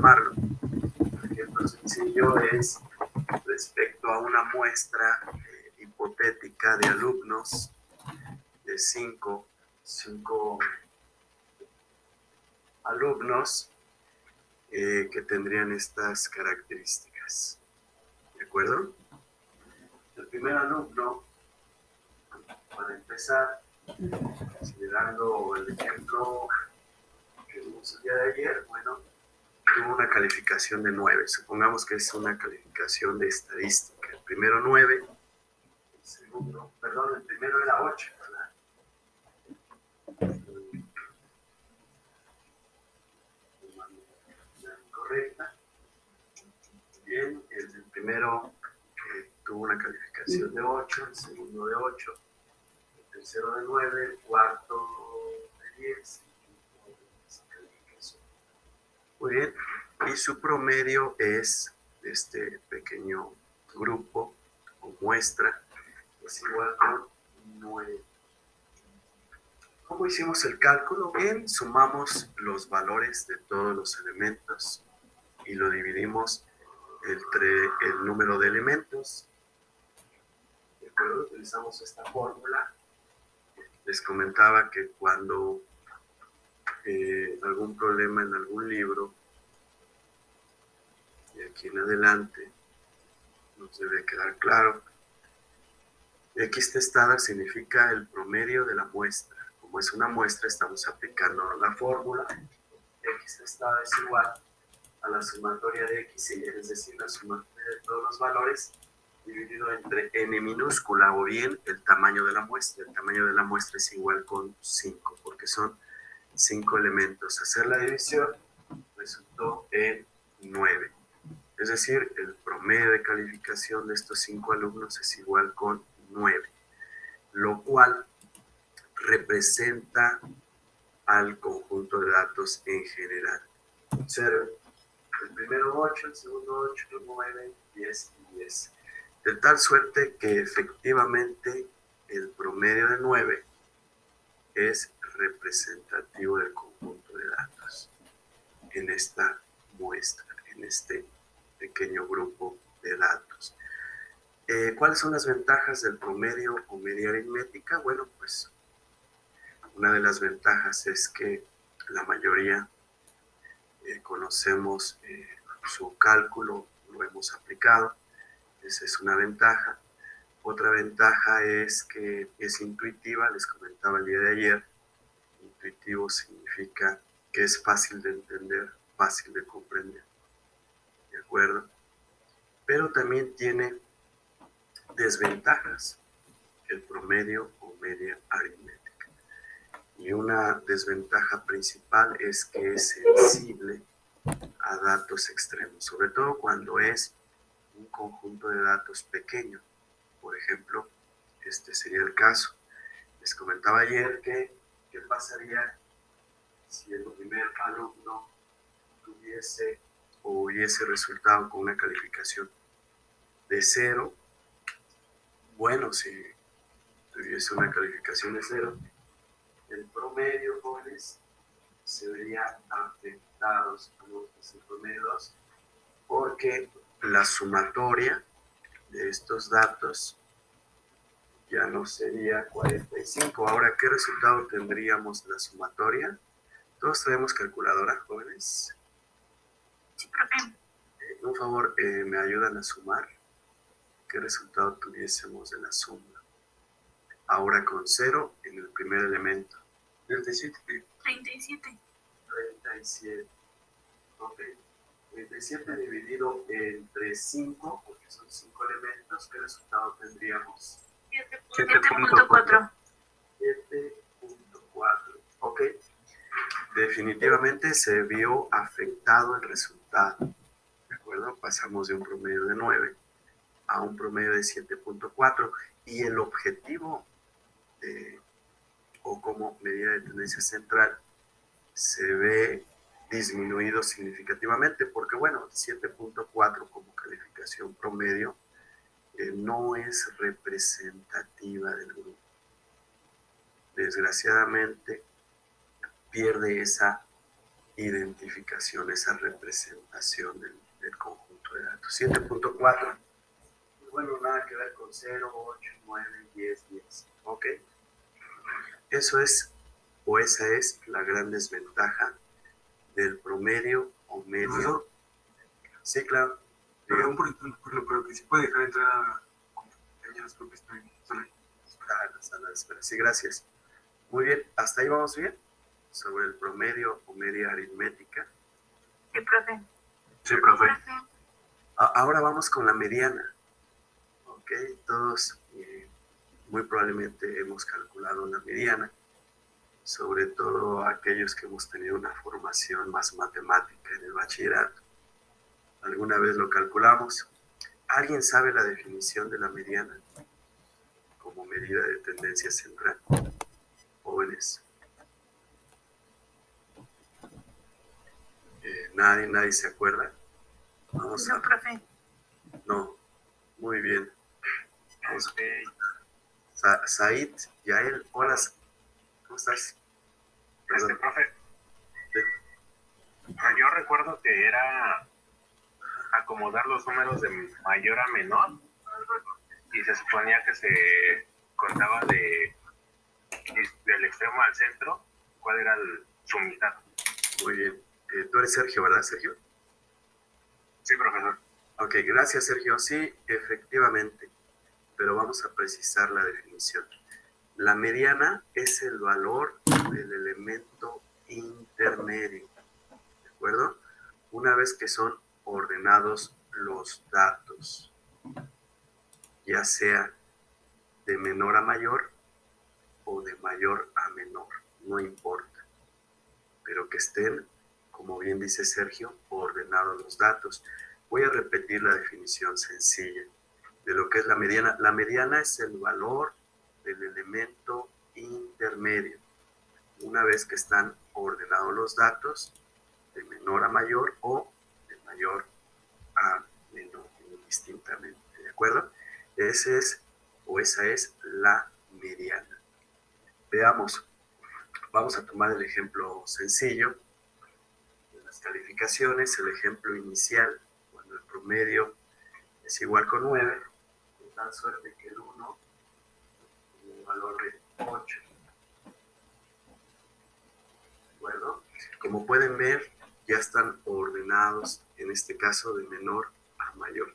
llamarlo. Un ejemplo sencillo es respecto a una muestra hipotética de alumnos de cinco alumnos que tendrían estas características. ¿De acuerdo? El primer alumno, para empezar, considerando el ejemplo que vimos el día de ayer, bueno, tuvo una calificación de 9. Supongamos que es una calificación de estadística. El primero 9, el segundo, perdón, el primero era 8, ¿verdad? Correcta. Bien, el primero tuvo una calificación de 8, el segundo de 8, el tercero de 9, el cuarto de 10. Muy bien, y su promedio es de este pequeño grupo o muestra, es igual a 9. ¿Cómo hicimos el cálculo? Bien, sumamos los valores de todos los elementos y lo dividimos entre el número de elementos. ¿De acuerdo? Utilizamos esta fórmula. Les comentaba que cuando algún problema en algún libro, y aquí en adelante nos debe quedar claro, X testada significa el promedio de la muestra. Como es una muestra, estamos aplicando la fórmula. X testada es igual a la sumatoria de X, es decir, la sumatoria de todos los valores dividido entre n minúscula, o bien el tamaño de la muestra. El tamaño de la muestra es igual con 5, porque son 5 elementos. Hacer la división resultó en 9. Es decir, el promedio de calificación de estos 5 alumnos es igual con 9, lo cual representa al conjunto de datos en general. Observen, el primero 8, el segundo 8, el 9, 10 y 10. De tal suerte que efectivamente el promedio de 9 es representativo del conjunto de datos en esta muestra, en este pequeño grupo de datos. ¿Cuáles son las ventajas del promedio o media aritmética? Bueno, pues una de las ventajas es que la mayoría conocemos su cálculo, lo hemos aplicado. Esa es una ventaja. Otra ventaja es que es intuitiva, les comentaba el día de ayer. Intuitivo significa que es fácil de entender, fácil de comprender. ¿De acuerdo? Pero también tiene desventajas, el promedio o media aritmética. Y una desventaja principal es que es sensible a datos extremos, sobre todo cuando es un conjunto de datos pequeño. Por ejemplo, este sería el caso. Les comentaba ayer que qué pasaría si el primer alumno tuviese o hubiese resultado con una calificación de 0. Bueno, si tuviese una calificación de 0, el promedio, jóvenes, se vería afectado, el promedio 2, porque la sumatoria de estos datos ya no sería 45. Ahora, ¿qué resultado tendríamos la sumatoria? Todos tenemos calculadora, jóvenes. Sí, profe. Por favor, ¿me ayudan a sumar? ¿Qué resultado tuviésemos de la suma? Ahora con 0 en el primer elemento. 37. 37. 37. Ok. 37 dividido entre 5, porque son 5 elementos, ¿qué resultado tendríamos? 7.4. 7.4. Ok. Definitivamente se vio afectado el resultado. ¿De acuerdo? Pasamos de un promedio de 9 a un promedio de 7.4. Y el objetivo o como medida de tendencia central se ve disminuido significativamente, porque bueno, 7.4 como calificación promedio no es representativa del grupo. Desgraciadamente pierde esa identificación, esa representación del conjunto de datos. 7.4. Bueno, nada que ver con 0, 8, 9, 10, 10. ¿Ok? Eso es, o esa es la gran desventaja del promedio o medio. ¿Profesor? Sí, claro. Perdón por interrumpirlo, pero que si puede dejar entrar a compañeros porque estoy sola. La sala de espera. Sí, gracias. Muy bien, hasta ahí vamos bien. Sobre el promedio o media aritmética. Sí, profe. Sí, profe. Ahora vamos con la mediana. Ok, todos muy probablemente hemos calculado la mediana, sobre todo aquellos que hemos tenido una formación más matemática en el bachillerato. ¿Alguna vez lo calculamos? ¿Alguien sabe la definición de la mediana como medida de tendencia central? Jóvenes. Nadie se acuerda. Vamos No, profe. No, muy bien. Said, Yael, hola, ¿cómo estás? Profe, yo recuerdo que era acomodar los números de mayor a menor y se suponía que se contaba del extremo al centro cuál era su mitad. Muy bien. Tú eres Sergio, ¿verdad, Sergio? Sí, profesor. Ok, gracias, Sergio. Sí, efectivamente, pero vamos a precisar la definición. La mediana es el valor del elemento intermedio, ¿de acuerdo? Una vez que son ordenados los datos, ya sea de menor a mayor o de mayor a menor, no importa, pero que estén, como bien dice Sergio, ordenados los datos. Voy a repetir la definición sencilla de lo que es la mediana. La mediana es el valor del elemento intermedio. Una vez que están ordenados los datos, de menor a mayor o de mayor a menor, indistintamente. ¿De acuerdo? Ese es o esa es la mediana. Veamos, vamos a tomar el ejemplo sencillo de las calificaciones, el ejemplo inicial, cuando el promedio es igual con 9, de tal suerte que el 1 tiene un valor de 8. ¿De acuerdo? Como pueden ver, ya están ordenados, en este caso de menor a mayor,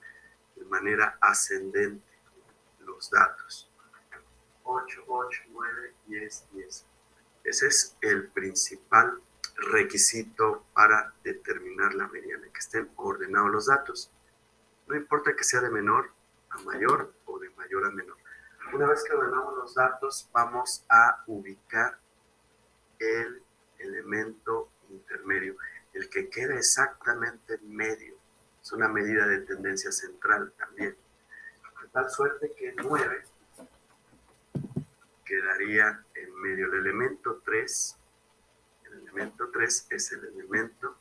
de manera ascendente los datos. 8, 8, 9, 10, 10. Ese es el principal requisito para determinar la mediana, que estén ordenados los datos. No importa que sea de menor a mayor o de mayor a menor. Una vez que ordenamos los datos, vamos a ubicar el elemento intermedio, el que queda exactamente en medio. Es una medida de tendencia central también. De tal suerte que 9 quedaría en medio. El elemento 3, el elemento 3 es el elemento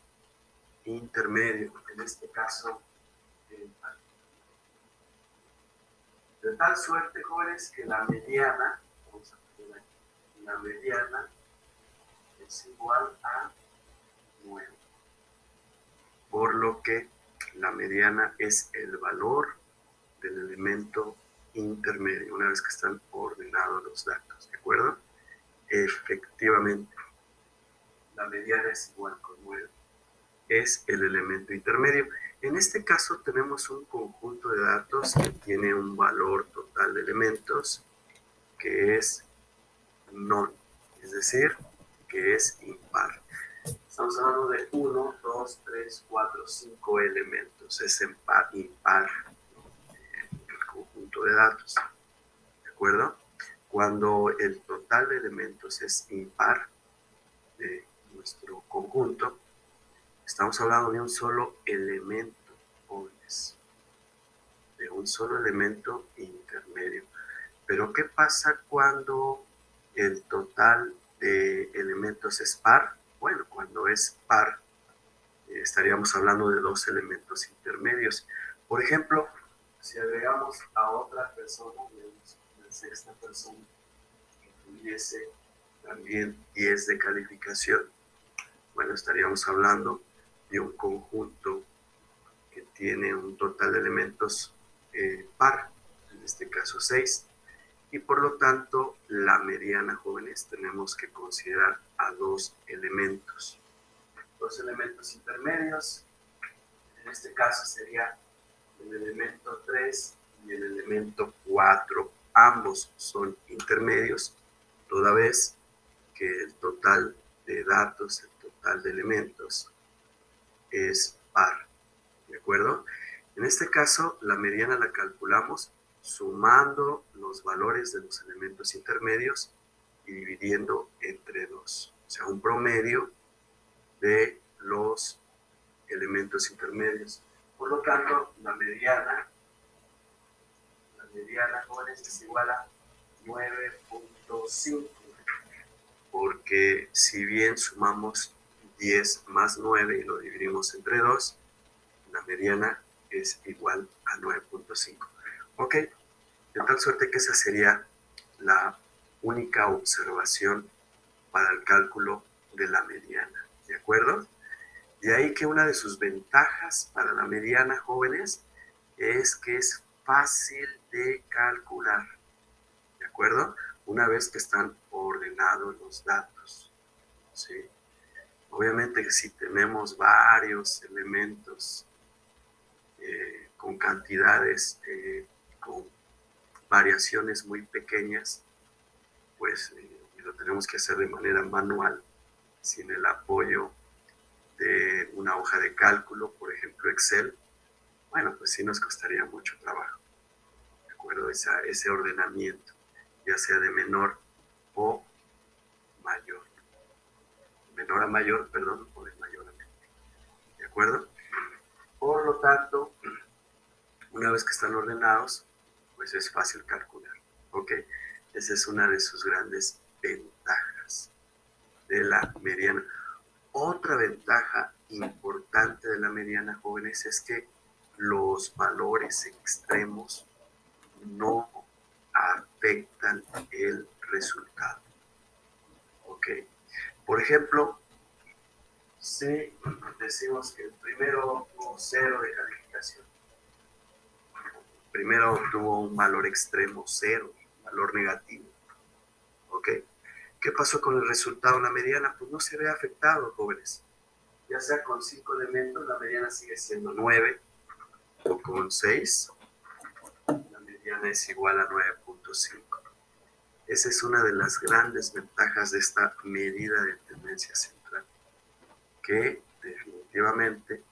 intermedio, en este caso, de tal suerte, jóvenes, que la mediana, vamos a poner aquí, la mediana es igual a 9. Por lo que la mediana es el valor del elemento intermedio, una vez que están ordenados los datos, ¿de acuerdo? Efectivamente, la mediana es igual con 9. Es el elemento intermedio. En este caso tenemos un conjunto de datos que tiene un valor total de elementos que es non, es decir, que es impar. Estamos hablando de 1, 2, 3, 4, 5 elementos. Es impar el conjunto de datos. ¿De acuerdo? Cuando el total de elementos es impar de nuestro conjunto, estamos hablando de un solo elemento, jóvenes. De un solo elemento intermedio. Pero ¿qué pasa cuando el total de elementos es par? Bueno, cuando es par, estaríamos hablando de dos elementos intermedios. Por ejemplo, si agregamos a otra persona, una sexta persona, que tuviese también 10 de calificación, bueno, estaríamos hablando de un conjunto que tiene un total de elementos par, en este caso 6, y por lo tanto la mediana, jóvenes, tenemos que considerar a dos elementos intermedios. En este caso sería el elemento 3 y el elemento 4. Ambos son intermedios, toda vez que el total de datos, el total de elementos es par, ¿de acuerdo? En este caso, la mediana la calculamos sumando los valores de los elementos intermedios y dividiendo entre 2. O sea, un promedio de los elementos intermedios. Por lo tanto, la mediana, jóvenes, es igual a 9.5, porque si bien sumamos 10 más 9 y lo dividimos entre 2, la mediana es igual a 9.5. Ok, de tal suerte que esa sería la única observación para el cálculo de la mediana, ¿de acuerdo? De ahí que una de sus ventajas para la mediana, jóvenes, es que es fácil de calcular, ¿de acuerdo? Una vez que están ordenados los datos, ¿sí? Obviamente que si tenemos varios elementos con cantidades, con variaciones muy pequeñas, pues lo tenemos que hacer de manera manual, sin el apoyo de una hoja de cálculo, por ejemplo Excel, bueno, pues sí nos costaría mucho trabajo, ¿de acuerdo? Ese ordenamiento, ya sea de menor o mayor. Menor a mayor, perdón, o de mayor a menor, ¿de acuerdo? Por lo tanto, una vez que están ordenados, pues es fácil calcular, ¿ok? Esa es una de sus grandes ventajas de la mediana. Otra ventaja importante de la mediana, jóvenes, es que los valores extremos no afectan el resultado, ¿ok? Por ejemplo, si decimos que el primero o 0 de calificación, primero obtuvo un valor extremo 0, valor negativo, ¿ok? ¿Qué pasó con el resultado en la mediana? Pues no se ve afectado, jóvenes. Ya sea con 5 elementos, la mediana sigue siendo 9, o con 6, la mediana es igual a 9.5. Esa es una de las grandes ventajas de esta medida de tendencia central, que definitivamente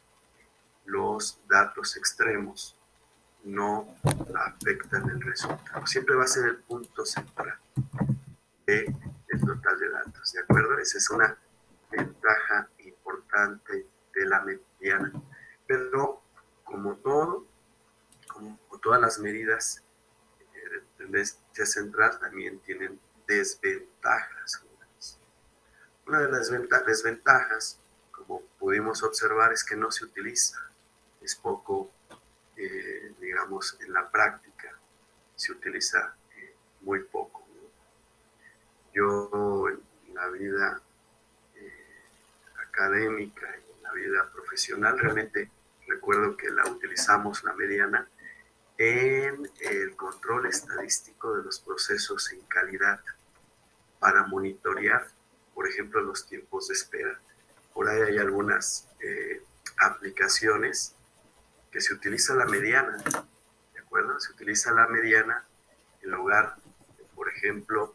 los datos extremos no afectan el resultado. Siempre va a ser el punto central del total de datos, ¿de acuerdo? Esa es una ventaja importante de la mediana. Pero como todo, como todas las medidas de tendencia central, también tienen desventajas. Una de las desventajas, como pudimos observar, es que no se utiliza, es poco, digamos, en la práctica, se utiliza muy poco, ¿no? Yo en la vida académica y en la vida profesional realmente recuerdo que la utilizamos, la mediana, en el control estadístico de los procesos en calidad para monitorear, por ejemplo, los tiempos de espera. Por ahí hay algunas aplicaciones que se utiliza la mediana, ¿de acuerdo? Se utiliza la mediana en lugar de, por ejemplo,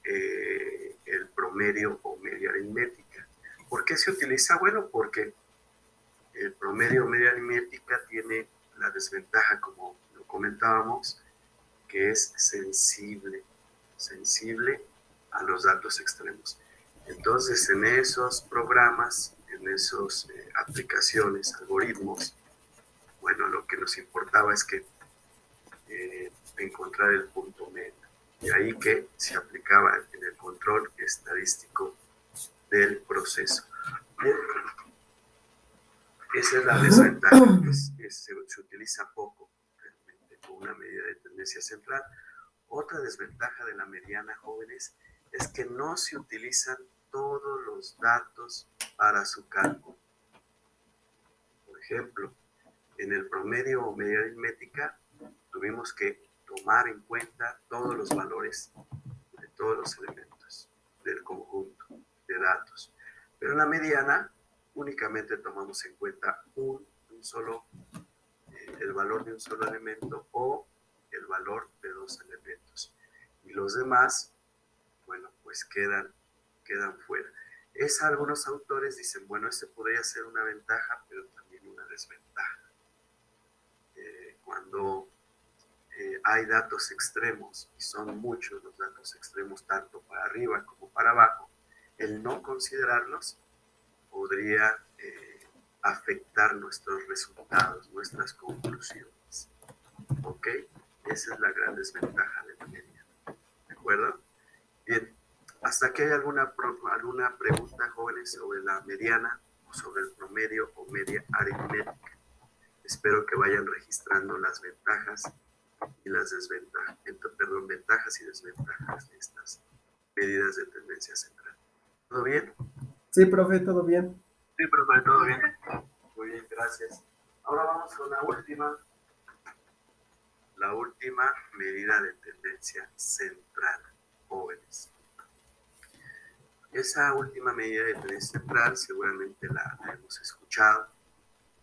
el promedio o media aritmética. ¿Por qué se utiliza? Bueno, porque el promedio o media aritmética tiene la desventaja, como lo comentábamos, que es sensible a los datos extremos. Entonces, en esos programas, en esas aplicaciones, algoritmos, bueno, lo que nos importaba es que encontrar el punto medio. Y ahí que se aplicaba en el control estadístico del proceso. Esa es la desventaja, que se utiliza poco realmente con una medida de tendencia central. Otra desventaja de la mediana, jóvenes, es que no se utilizan todos los datos para su cálculo. Por ejemplo, en el promedio o media aritmética tuvimos que tomar en cuenta todos los valores de todos los elementos del conjunto de datos. Pero en la mediana únicamente tomamos en cuenta el valor de un solo elemento o el valor de dos elementos. Y los demás, bueno, pues quedan fuera. Algunos autores dicen, bueno, este podría ser una ventaja, pero también una desventaja. Cuando hay datos extremos, y son muchos los datos extremos, tanto para arriba como para abajo, el no considerarlos podría afectar nuestros resultados, nuestras conclusiones. ¿Ok? Esa es la gran desventaja de la media. ¿De acuerdo? Bien, hasta aquí hay alguna pregunta, jóvenes, sobre la mediana o sobre el promedio o media aritmética. Espero que vayan registrando las ventajas y las desventajas, ventajas y desventajas de estas medidas de tendencia central. ¿Todo bien? Sí, profe, todo bien. Sí, profe, todo bien. Muy bien, gracias. Ahora vamos con la última medida de tendencia central, jóvenes. Esa última medida de tendencia central seguramente la hemos escuchado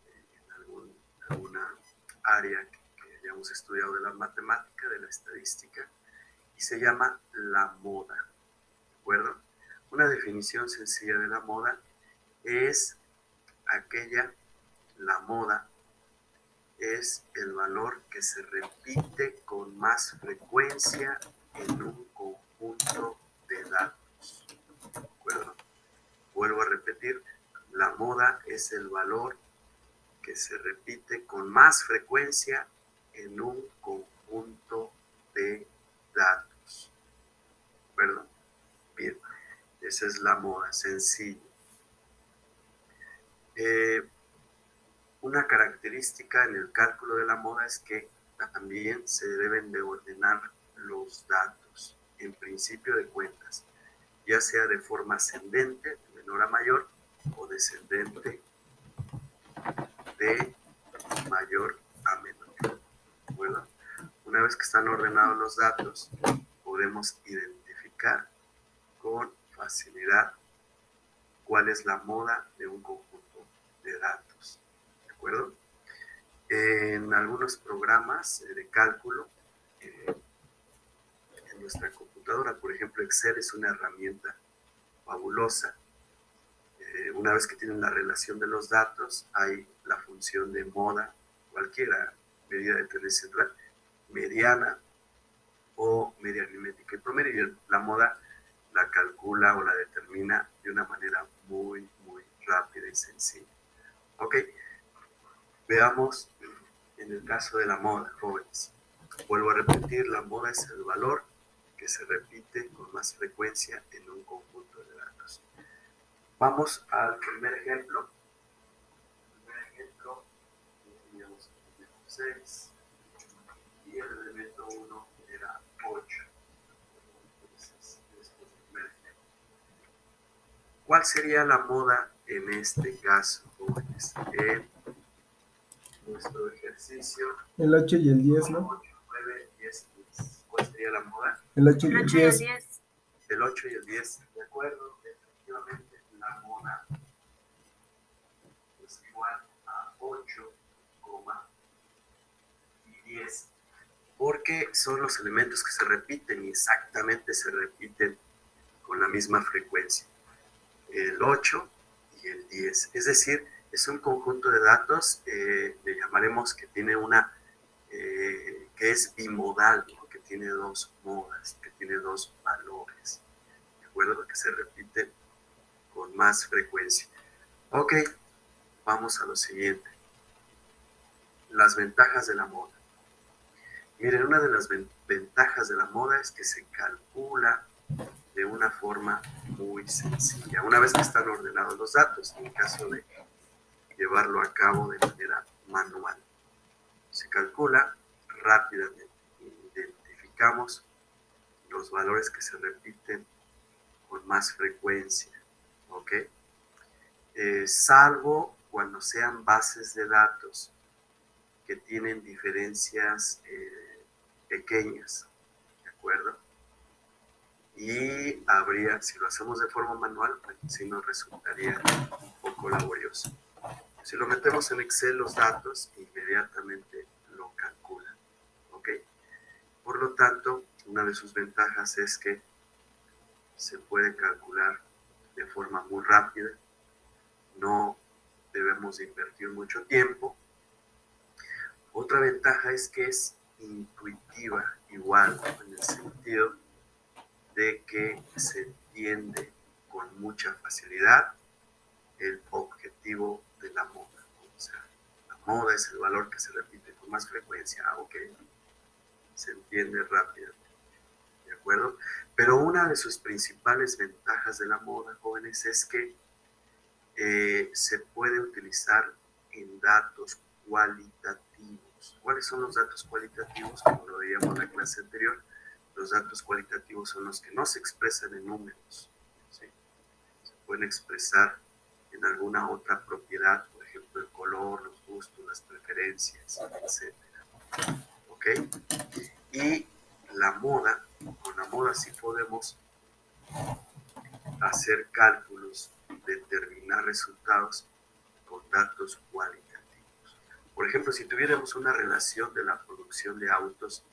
en alguna área que hayamos estudiado de la matemática, de la estadística, y se llama la moda. ¿De acuerdo? Una definición sencilla de la moda es la moda es el valor que se repite con más frecuencia en un conjunto de datos. ¿De acuerdo? Vuelvo a repetir, la moda es el valor que se repite con más frecuencia en un conjunto de datos. ¿De acuerdo? Bien, esa es la moda, sencillo. Una característica en el cálculo de la moda es que también se deben de ordenar los datos en principio de cuentas, ya sea de forma ascendente, de menor a mayor, o descendente, de mayor a menor. Bueno, una vez que están ordenados los datos, podemos identificar con facilidad cuál es la moda de un conjunto de datos. ¿De acuerdo? En algunos programas de cálculo, en nuestra computadora, por ejemplo, Excel es una herramienta fabulosa. Una vez que tienen la relación de los datos, hay la función de moda, cualquiera medida de tendencia central, mediana o media aritmética y promedio. Y la moda la calcula o la determina de una manera muy, muy rápida y sencilla. Ok, veamos en el caso de la moda, jóvenes. Vuelvo a repetir, la moda es el valor que se repite con más frecuencia en un conjunto de datos. Vamos al primer ejemplo. El primer ejemplo, teníamos el elemento 6 y el elemento 1 era 8. Entonces, este es el primer ejemplo. ¿Cuál sería la moda en este caso, jóvenes? En nuestro ejercicio. El 8 y el 10, ¿no? 8, 9, 10, 10. ¿Cuál sería la moda? El 8 y El el 8 y el 10. 10. El 8 y el 10. De acuerdo, efectivamente, la moda es igual a 8, y 10. Porque son los elementos que se repiten y exactamente se repiten con la misma frecuencia. El 8 y el 10. Es decir, es un conjunto de datos, le llamaremos que tiene que es bimodal, ¿no? Que tiene dos modas, que tiene dos valores, ¿de acuerdo? Que se repite con más frecuencia. Ok, vamos a lo siguiente. Las ventajas de la moda. Miren, una de las ventajas de la moda es que se calcula de una forma muy sencilla. Una vez que están ordenados los datos, en caso de llevarlo a cabo de manera manual, se calcula rápidamente. Identificamos los valores que se repiten con más frecuencia. ¿ok? Salvo cuando sean bases de datos que tienen diferencias pequeñas, ¿de acuerdo? Y habría, si lo hacemos de forma manual, pues sí nos resultaría un poco laborioso. Si lo metemos en Excel, los datos inmediatamente lo calcula, ¿ok? Por lo tanto, una de sus ventajas es que se puede calcular de forma muy rápida, no debemos invertir mucho tiempo. Otra ventaja es que es intuitiva, igual, en el sentido de que se entiende con mucha facilidad el objetivo de la moda. O sea, la moda es el valor que se repite con más frecuencia, aunque se entiende rápido, ¿de acuerdo? Pero una de sus principales ventajas de la moda, jóvenes, es que se puede utilizar en datos cualitativos. ¿Cuáles son los datos cualitativos? Como lo veíamos en la clase anterior, los datos cualitativos son los que no se expresan en números, ¿sí? Se pueden expresar en alguna otra propiedad, por ejemplo, el color, los gustos, las preferencias, etc. ¿Ok? Y la moda, con la moda sí podemos hacer cálculos, determinar resultados con datos cualitativos. Por ejemplo, si tuviéramos una relación de la producción de autos,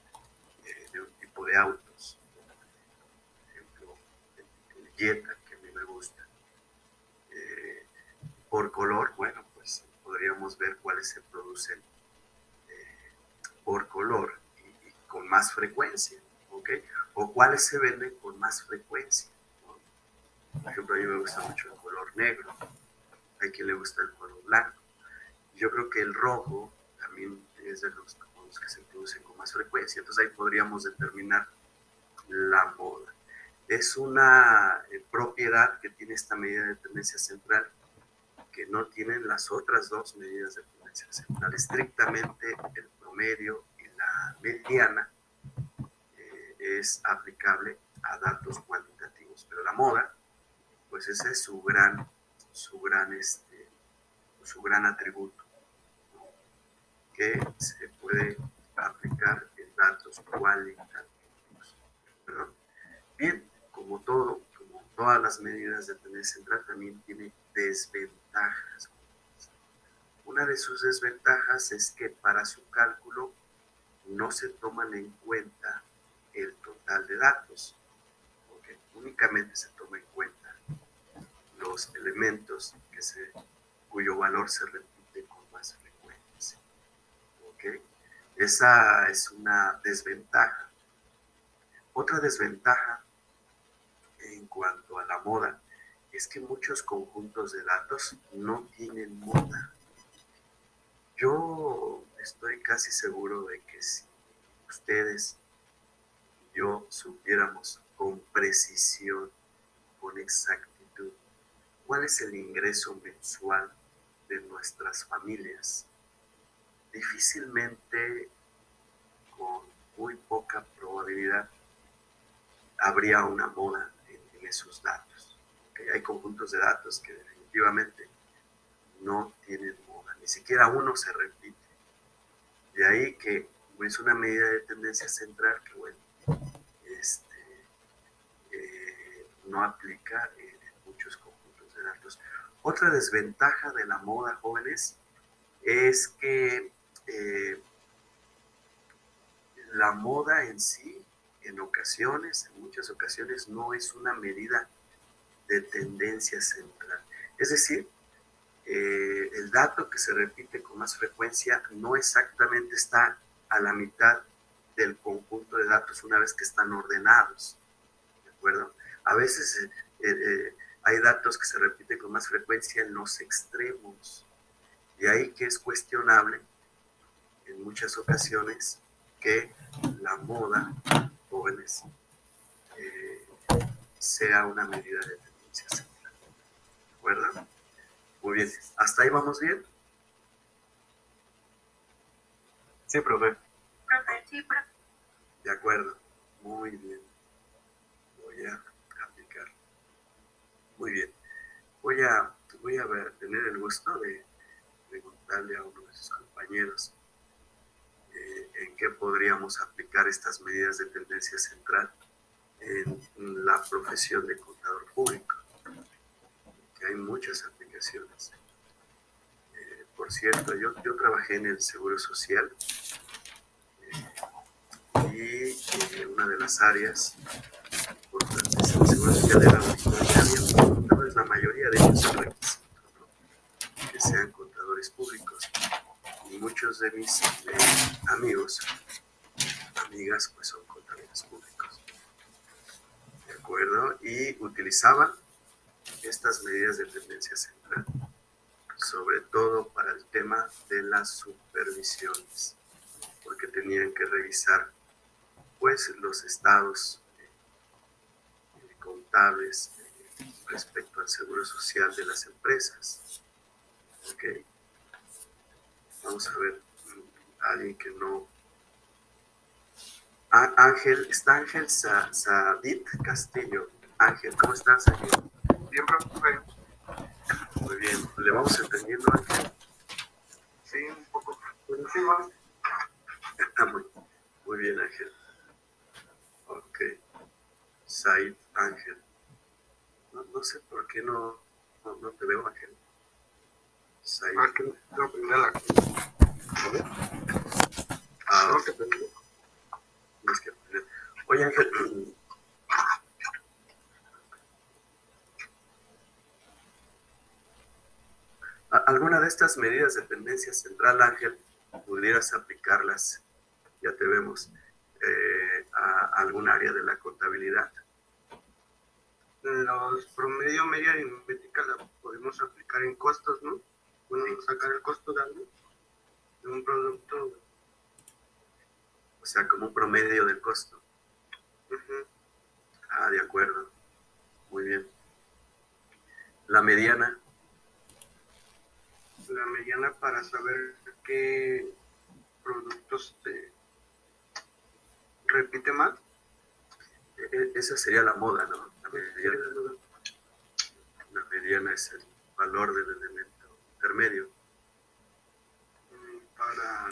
de un tipo de autos, por ejemplo, el Jetta, que a mí me gusta, por color, bueno, pues podríamos ver cuáles se producen por color y con más frecuencia, ¿ok? O cuáles se venden con más frecuencia, ¿no? Por ejemplo, a mí me gusta mucho el color negro, hay quien le gusta el color blanco. Yo creo que el rojo también es de los que se producen con más frecuencia, entonces ahí podríamos determinar la moda. Es una propiedad que tiene esta medida de tendencia central que no tienen las otras dos medidas de tendencia central. Estrictamente el promedio y la mediana es aplicable a datos cuantitativos, pero la moda, pues ese es su gran atributo, ¿no? Que se puede aplicar en datos cualitativos, ¿verdad? Bien, como todas las medidas de tendencia central, también tiene desventajas. Una de sus desventajas es que para su cálculo no se toman en cuenta el total de datos, porque únicamente se toma en cuenta los elementos cuyo valor se repite con más frecuencia. ¿Ok? Esa es una desventaja. Otra desventaja en cuanto a la moda es que muchos conjuntos de datos no tienen moda. Yo estoy casi seguro de que si ustedes y yo supiéramos con precisión, con exactitud, cuál es el ingreso mensual de nuestras familias, difícilmente, con muy poca probabilidad, habría una moda en esos datos. ¿Okay? Hay conjuntos de datos que definitivamente no tienen moda, ni siquiera uno se repite. De ahí que es una medida de tendencia central que, bueno, no aplica en muchos conjuntos de datos. Otra desventaja de la moda, jóvenes, es que la moda en sí, en muchas ocasiones, no es una medida de tendencia central. Es decir, el dato que se repite con más frecuencia no exactamente está a la mitad del conjunto de datos una vez que están ordenados, ¿de acuerdo? A veces hay datos que se repiten con más frecuencia en los extremos, de ahí que es cuestionable en muchas ocasiones que la moda, jóvenes, sea una medida de tendencia central, ¿de acuerdo? Muy bien, ¿hasta ahí vamos bien? Sí, profe. Profe, sí, profe. De acuerdo, muy bien. Voy a aplicar. Muy bien. voy a tener el gusto de preguntarle a uno de sus compañeros en qué podríamos aplicar estas medidas de tendencia central en la profesión de contador público, que hay muchas aplicaciones. Por cierto, yo trabajé en el Seguro Social y una de las áreas importantes en el Seguro Social era había contadores, la mayoría de ellos son requisitos, ¿no? Que sean contadores públicos. Y muchos de mis amigos, amigas, pues son contadores públicos. ¿De acuerdo? Y utilizaban estas medidas de tendencia central, sobre todo para el tema de las supervisiones, porque tenían que revisar pues los estados contables respecto al seguro social de las empresas. Ok, vamos a ver, alguien que no... Ángel, está Ángel Sadit Castillo. Ángel, ¿cómo estás, Ángel? Bien, profe. Muy bien, ¿le vamos entendiendo, Ángel? Sí, un poco por encima. Muy bien, Ángel. Ok. Said Ángel. No sé por qué no te veo, Ángel. Said. Ah, que tengo que prender la... Ah, Tengo que prender. tienes que aprender. Oye, Ángel. ¿Alguna de estas medidas de tendencia central, Ángel, pudieras aplicarlas, ya te vemos, a algún área de la contabilidad? Los promedio media aritmética la podemos aplicar en costos, ¿no? Bueno, sacar el costo de algo, de un producto. O sea, como un promedio del costo. Ah, de acuerdo. Muy bien. La mediana. La mediana para saber qué productos repite más. Esa sería la moda, ¿no? La mediana es el valor del elemento intermedio. Para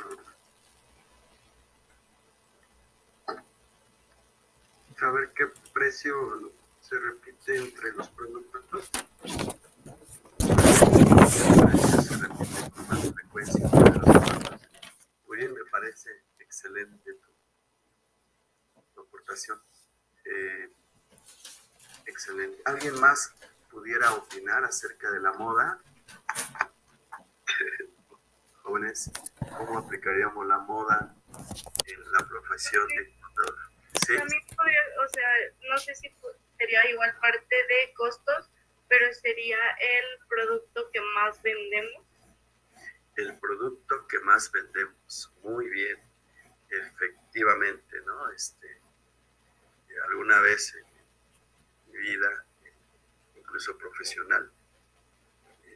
saber qué precio se repite entre los productos. Se repite con más frecuencia entre los productos. Muy bien, me parece excelente tu aportación. Excelente. ¿Alguien más pudiera opinar acerca de la moda? Jóvenes, ¿cómo aplicaríamos la moda en la profesión de contador? ¿Sí? También podría, o sea, no sé si sería igual parte de costos, pero sería el producto que más vendemos. El producto que más vendemos. Muy bien. Efectivamente, ¿no? Alguna vez en mi vida, incluso profesional,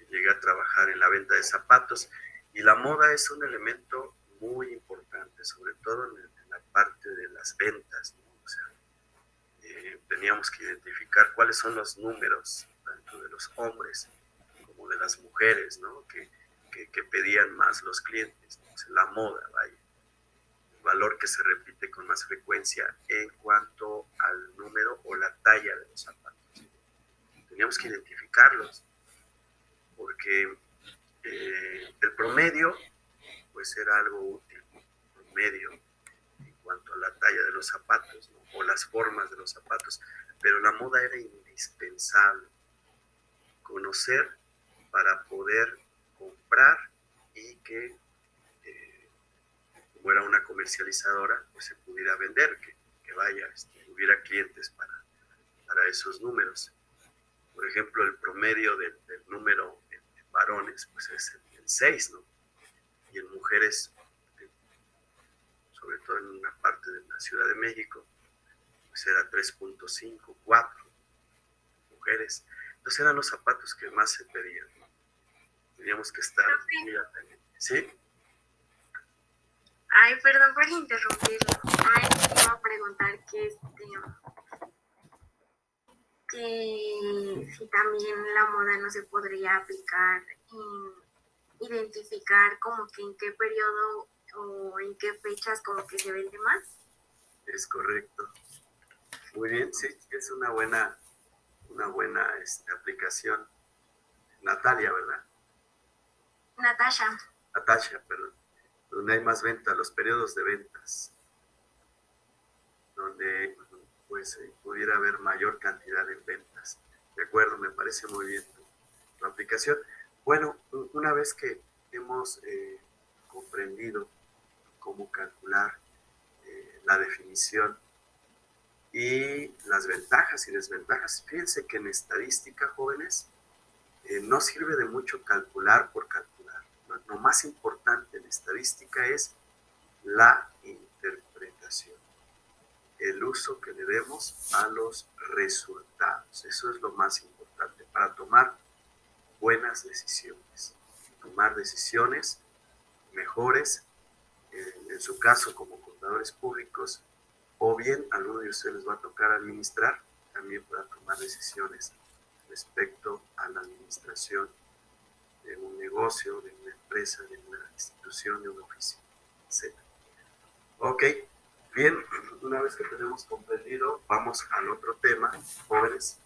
llegué a trabajar en la venta de zapatos y la moda es un elemento muy importante, sobre todo en la parte de las ventas, ¿no? O sea, teníamos que identificar cuáles son los números, tanto de los hombres como de las mujeres, ¿no? Que pedían más los clientes, ¿no? O sea, la moda, vaya. Valor que se repite con más frecuencia en cuanto al número o la talla de los zapatos. Teníamos que identificarlos porque el promedio pues era algo útil, promedio en cuanto a la talla de los zapatos, ¿no? O las formas de los zapatos, pero la moda era indispensable conocer para poder comprar y que como era una comercializadora, pues se pudiera vender, que vaya, hubiera clientes para esos números. Por ejemplo, el promedio del número en varones, pues es el 6, ¿no? Y en mujeres, sobre todo en una parte de la Ciudad de México, pues era 3.5, 4 mujeres. Entonces eran los zapatos que más se pedían, ¿no? Teníamos que estar muy atentos. ¿Sí? Ay, perdón por interrumpirlo. Ay, iba a preguntar que que si también la moda no se podría aplicar en identificar como que en qué periodo o en qué fechas como que se vende más. Es correcto. Muy bien, sí, es una buena aplicación. Natalia, ¿verdad? Natasha, perdón. Donde hay más ventas, los periodos de ventas, donde pues pudiera haber mayor cantidad de ventas. De acuerdo, me parece muy bien tu aplicación. Bueno, una vez que hemos comprendido cómo calcular la definición y las ventajas y desventajas, fíjense que en estadística, jóvenes, no sirve de mucho calcular por calcular. Lo más importante en estadística es la interpretación, el uso que le demos a los resultados. Eso es lo más importante para tomar buenas decisiones, tomar decisiones mejores, en su caso como contadores públicos, o bien a alguno de ustedes les va a tocar administrar, también para tomar decisiones respecto a la administración de un negocio, de una empresa, de una institución, de una oficina, etc. Ok, bien, una vez que tenemos comprendido, vamos al otro tema, jóvenes.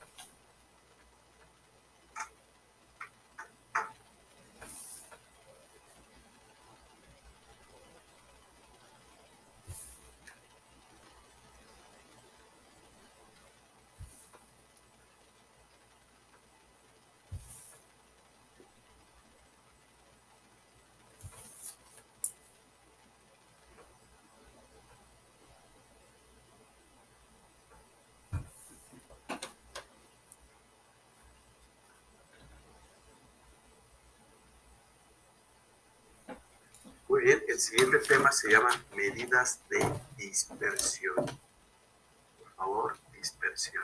Muy bien, el siguiente tema se llama medidas de dispersión. Por favor, dispersión.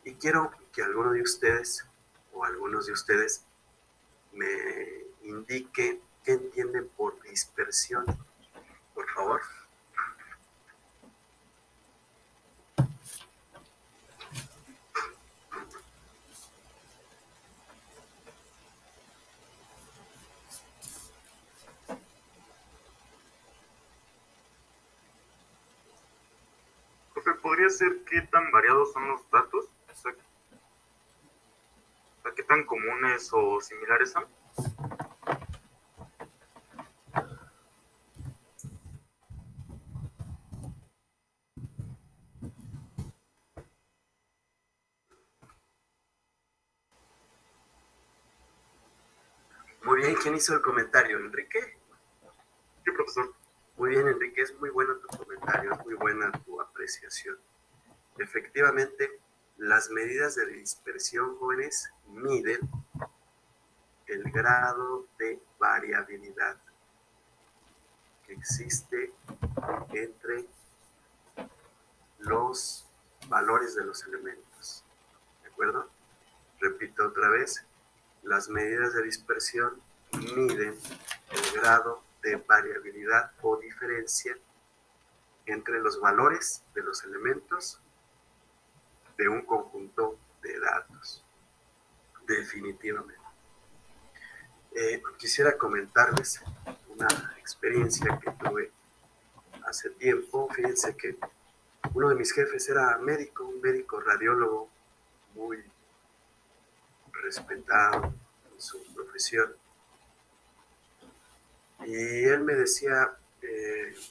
Y quiero que alguno de ustedes o algunos de ustedes me indique qué entienden por dispersión. Por favor. Profe, ¿podría ser qué tan variados son los datos? O sea, ¿qué tan comunes o similares son? Muy bien, ¿quién hizo el comentario? ¿Enrique? Sí, profesor. Muy bien, Enrique, es muy bueno tu comentario, es muy buena tu apreciación. Efectivamente, las medidas de dispersión, jóvenes, miden el grado de variabilidad que existe entre los valores de los elementos. ¿De acuerdo? Repito otra vez, las medidas de dispersión miden el grado de variabilidad o diferencia entre los valores de los elementos de un conjunto de datos. Definitivamente. Quisiera comentarles una experiencia que tuve hace tiempo. Fíjense que uno de mis jefes era médico, un médico radiólogo muy respetado en su profesión. Y él me decía,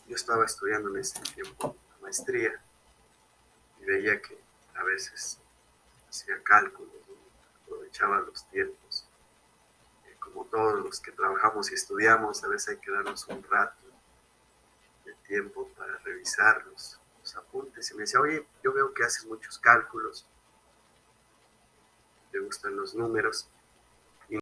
yo estaba estudiando en ese tiempo la maestría y veía que a veces hacía cálculos, ¿no? Aprovechaba los tiempos. Como todos los que trabajamos y estudiamos, a veces hay que darnos un rato de tiempo para revisar los apuntes. Y me decía, oye, yo veo que haces muchos cálculos, te gustan los números,